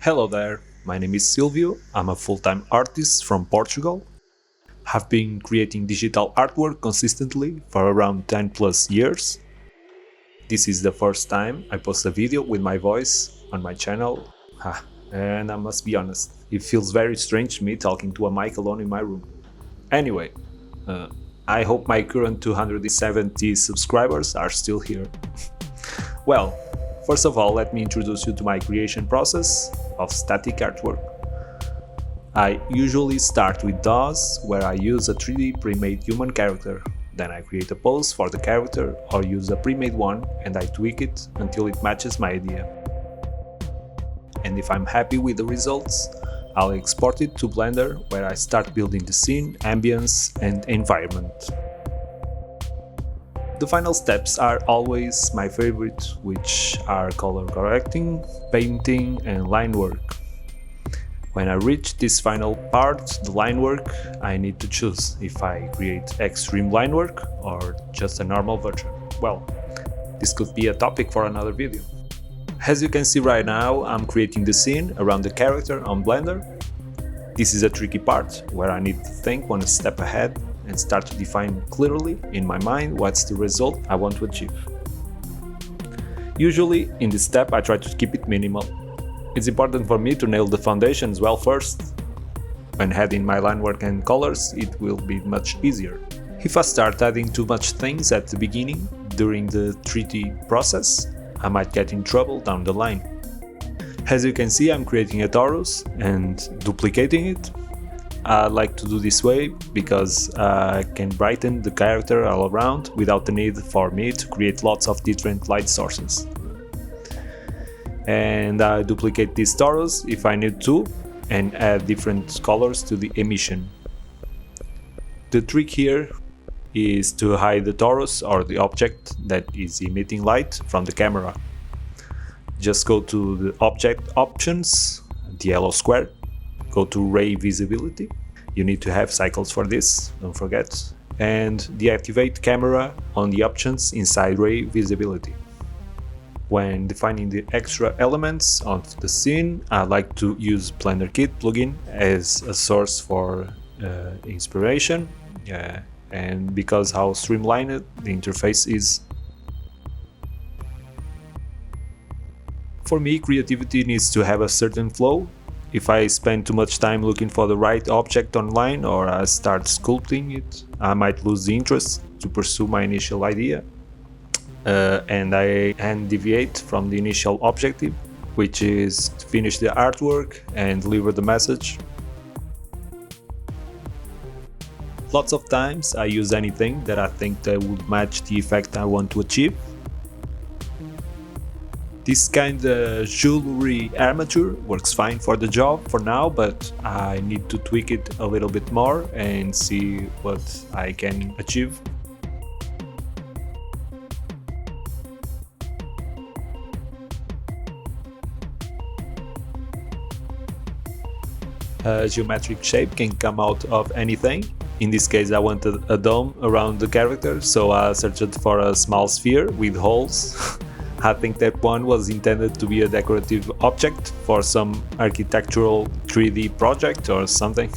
Hello there, my name is Silvio, I'm a full-time artist from Portugal. Have been creating digital artwork consistently for around 10 plus years. This is the first time I post a video with my voice on my channel, and I must be honest, it feels very strange to me talking to a mic alone in my room. Anyway, I hope my current 270 subscribers are still here. Well, first of all, let me introduce you to my creation process of static artwork. I usually start with DAWs, where I use a 3D pre-made human character. Then I create a pose for the character or use a pre-made one and I tweak it until it matches my idea. And if I'm happy with the results, I'll export it to Blender, where I start building the scene, ambience and environment. The final steps are always my favorite, which are color correcting, painting and line work. When I reach this final part, the line work, I need to choose if I create extreme line work or just a normal version. Well, this could be a topic for another video. As you can see right now, I'm creating the scene around the character on Blender. This is a tricky part, where I need to think one step ahead and start to define clearly in my mind what's the result I want to achieve. Usually, in this step I try to keep it minimal. It's important for me to nail the foundations well first. When adding my line work and colors, it will be much easier. If I start adding too much things at the beginning, during the 3D process, I might get in trouble down the line. As you can see, I'm creating a torus and duplicating it. I like to do this way because I can brighten the character all around without the need for me to create lots of different light sources. And I duplicate this torus if I need to and add different colors to the emission. The trick here is to hide the torus or the object that is emitting light from the camera. Just go to the object options, the yellow square. Go to ray visibility. You need to have cycles for this, don't forget. And deactivate camera on the options inside ray visibility. When defining the extra elements of the scene, I like to use Blender Kit plugin as a source for inspiration. And because how streamlined the interface is. For me, creativity needs to have a certain flow. If I spend too much time looking for the right object online or I start sculpting it, I might lose the interest to pursue my initial idea. And I deviate from the initial objective, which is to finish the artwork and deliver the message. Lots of times I use anything that I think that would match the effect I want to achieve. This kind of jewelry armature works fine for the job for now, but I need to tweak it a little bit more and see what I can achieve. A geometric shape can come out of anything. In this case I wanted a dome around the character, so I searched for a small sphere with holes. I think that one was intended to be a decorative object for some architectural 3D project or something.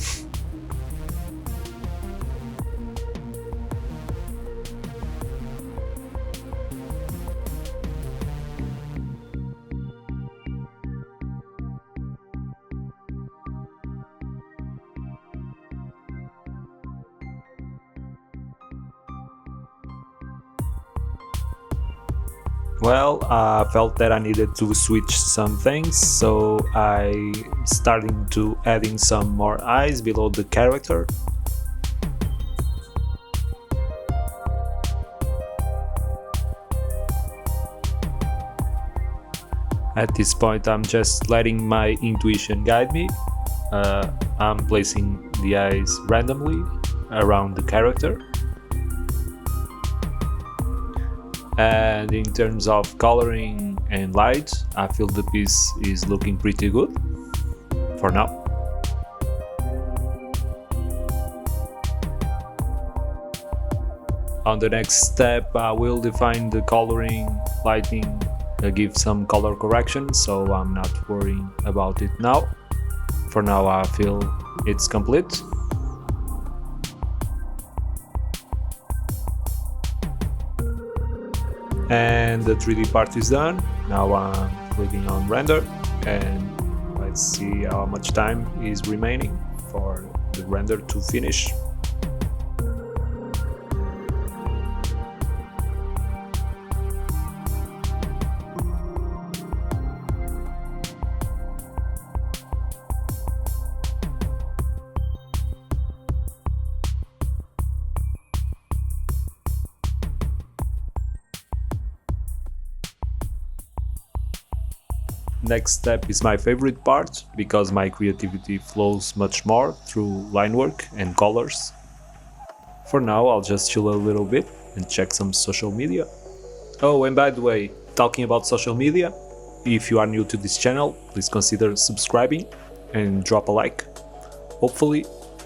Well, I felt that I needed to switch some things, so I started to adding some more eyes below the character. At this point I'm just letting my intuition guide me. I'm placing the eyes randomly around the character. And in terms of coloring and light, I feel the piece is looking pretty good for now. On the next step, I will define the coloring, lighting give some color correction, so I'm not worrying about it now. For now, I feel it's complete. And the 3D part is done. Now I'm clicking on render, and let's see how much time is remaining for the render to finish. Next step is my favorite part, because my creativity flows much more through line work and colors. For now, I'll just chill a little bit and check some social media. Oh, and by the way, talking about social media, if you are new to this channel, please consider subscribing and drop a like. Hopefully,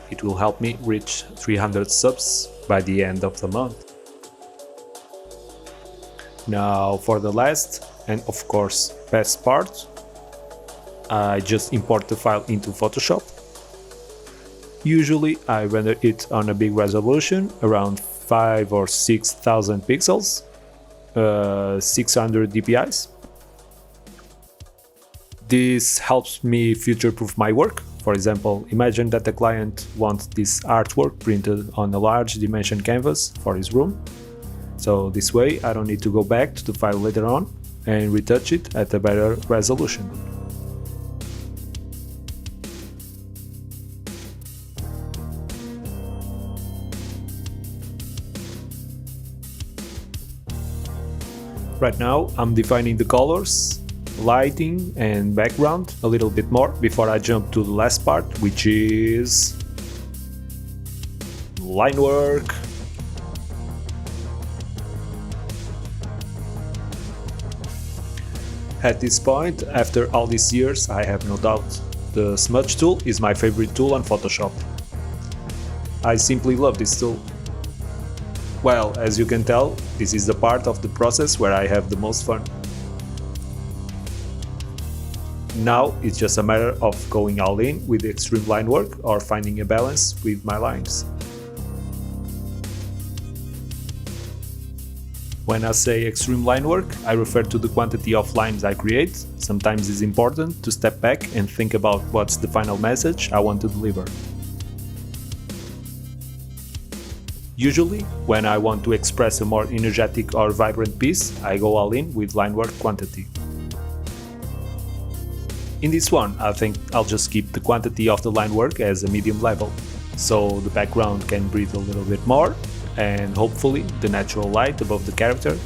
it will help me reach 300 subs by the end of the month. Now for the last and of course best part, I just import the file into Photoshop. Usually I render it on a big resolution, around 5 or 6,000 pixels, 600 dpi. This helps me future-proof my work. For example, imagine that the client wants this artwork printed on a large dimension canvas for his room. So this way I don't need to go back to the file later on and retouch it at a better resolution. Right now I'm defining the colors, lighting and background a little bit more before I jump to the last part, which is line work. At this point, after all these years, I have no doubt the smudge tool is my favorite tool on Photoshop. I simply love this tool. Well, as you can tell, this is the part of the process where I have the most fun. Now it's just a matter of going all in with extreme line work or finding a balance with my lines. When I say extreme line work, I refer to the quantity of lines I create. Sometimes it's important to step back and think about what's the final message I want to deliver. Usually, when I want to express a more energetic or vibrant piece, I go all in with line work quantity. In this one, I think I'll just keep the quantity of the line work as a medium level, so the background can breathe a little bit more, and hopefully the natural light above the character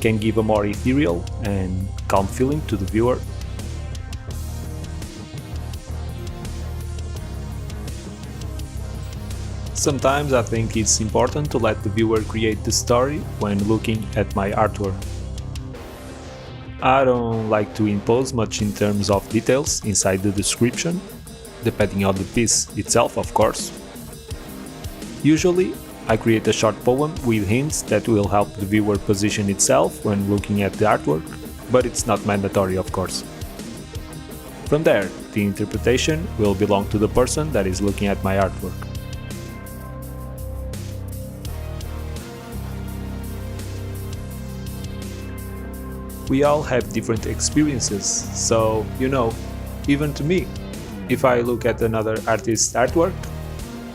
can give a more ethereal and calm feeling to the viewer. Sometimes I think it's important to let the viewer create the story when looking at my artwork. I don't like to impose much in terms of details inside the description, depending on the piece itself, of course. Usually, I create a short poem with hints that will help the viewer position itself when looking at the artwork, but it's not mandatory, of course. From there, the interpretation will belong to the person that is looking at my artwork. We all have different experiences, so, even to me, if I look at another artist's artwork,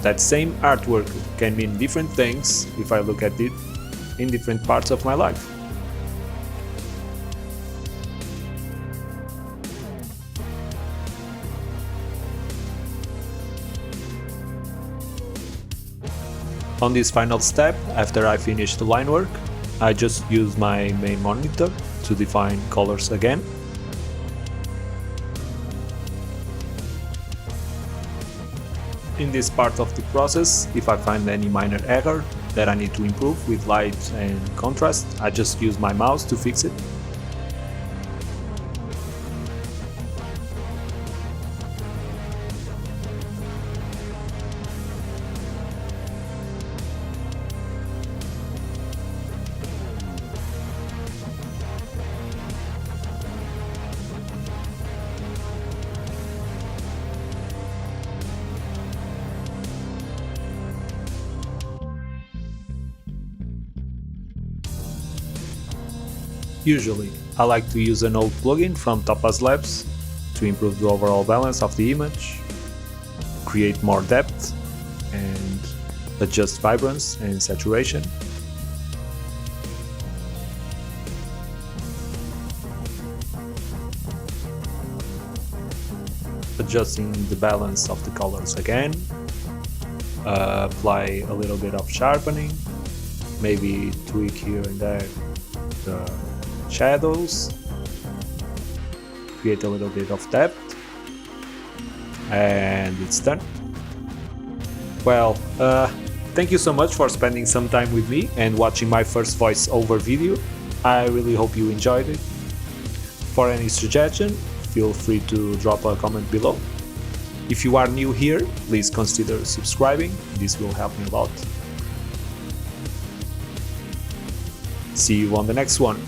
that same artwork can mean different things if I look at it in different parts of my life. On this final step, after I finish the line work, I just use my main monitor to define colors again. In this part of the process, if I find any minor error that I need to improve with light and contrast, I just use my mouse to fix it. Usually, I like to use an old plugin from Topaz Labs to improve the overall balance of the image, create more depth, and adjust vibrance and saturation. Adjusting the balance of the colors again, apply a little bit of sharpening, maybe tweak here and there the shadows, create a little bit of depth, and it's done. Well, thank you so much for spending some time with me and watching my first voiceover video. I really hope you enjoyed it. For any suggestion, feel free to drop a comment below. If you are new here, please consider subscribing. This will help me a lot. See you on the next one.